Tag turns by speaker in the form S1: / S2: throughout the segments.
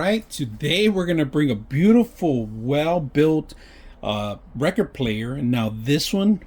S1: right, today we're gonna bring a beautiful, well-built record player. And now this one,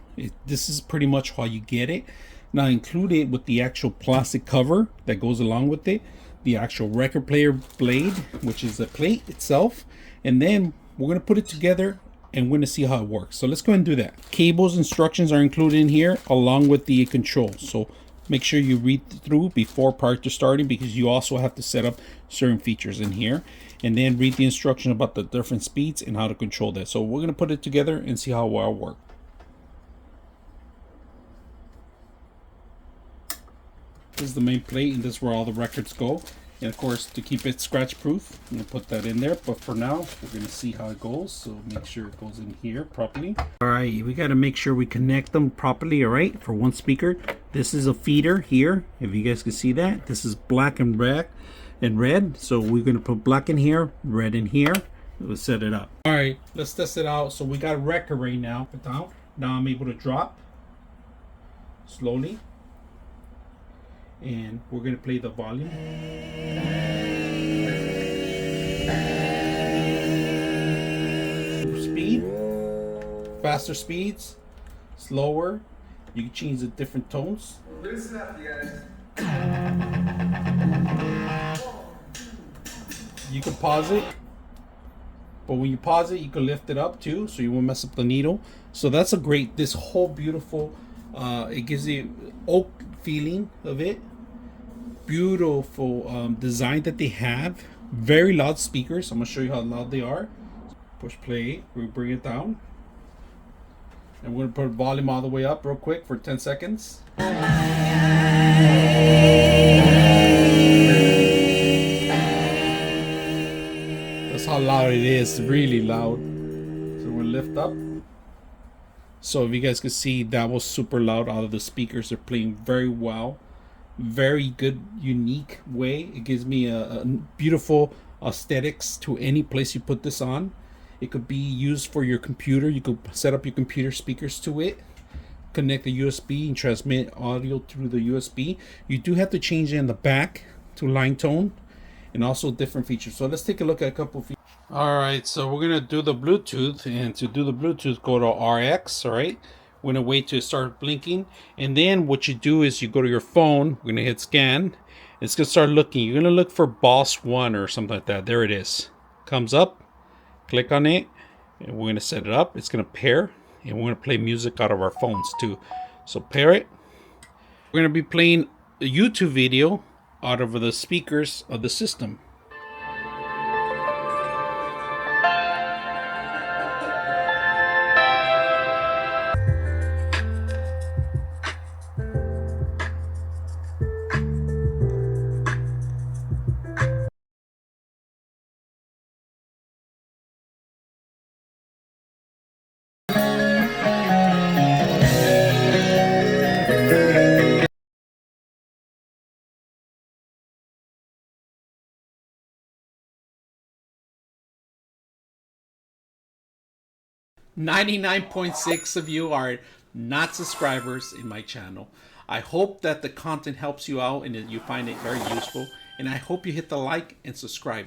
S1: this is pretty much how you get it. Now included with the actual plastic cover that goes along with it, the actual record player blade, which is the plate itself, and then we're gonna put it together and we're gonna see how it works. So let's go ahead and do that. Cables instructions are included in here along with the controls. So make sure you read through prior to starting, because you also have to set up certain features in here, and then read the instruction about the different speeds and how to control that. So we're gonna put it together and see how well it works. This is the main plate, and this is where all the records go. And of course, to keep it scratch proof, I'm gonna put that in there. But for now, we're gonna see how it goes. So make sure it goes in here properly. All right, we gotta make sure we connect them properly. All right, for one speaker, this is a feeder here. If you guys can see that, this is black and red. So we're gonna put black in here, red in here. We'll set it up. All right, let's test it out. So we got a record right now. Put down. Now I'm able to drop slowly. And we're going to play the volume. Speed, faster speeds, slower. You can change the different tones.
S2: Listen up, you guys.
S1: You can pause it, but when you pause it, you can lift it up too, so you won't mess up the needle. So that's a great, this whole beautiful, it gives you oak feeling of it. Beautiful design that they have. Very loud speakers. I'm gonna show you how loud they are. Push play. We bring it down, and we're gonna put volume all the way up real quick for 10 seconds. That's how loud it is. Really loud. So we'll lift up. So if you guys can see, that was super loud out of the speakers. They're playing very well. Very good, unique way. It gives me a beautiful aesthetics to any place you put this on. It could be used for your computer. You could set up your computer speakers to it, connect the USB and transmit audio through the USB. You do have to change it in the back to line tone and also different features. So let's take a look at a couple of features. All right, so we're gonna do the Bluetooth, and to do the Bluetooth, go to RX. All right, we're gonna wait till it start blinking, and then what you do is you go to your phone. We're gonna hit scan. It's gonna start looking. You're gonna look for Boss One or something like that. There it is. Comes up. Click on it, and we're gonna set it up. It's gonna pair, and we're gonna play music out of our phones too. So pair it. We're gonna be playing a YouTube video out of the speakers of the system. .6 of you are not subscribers in my channel. I hope that the content helps you out and that you find it very useful, and I hope you hit the like and subscribe.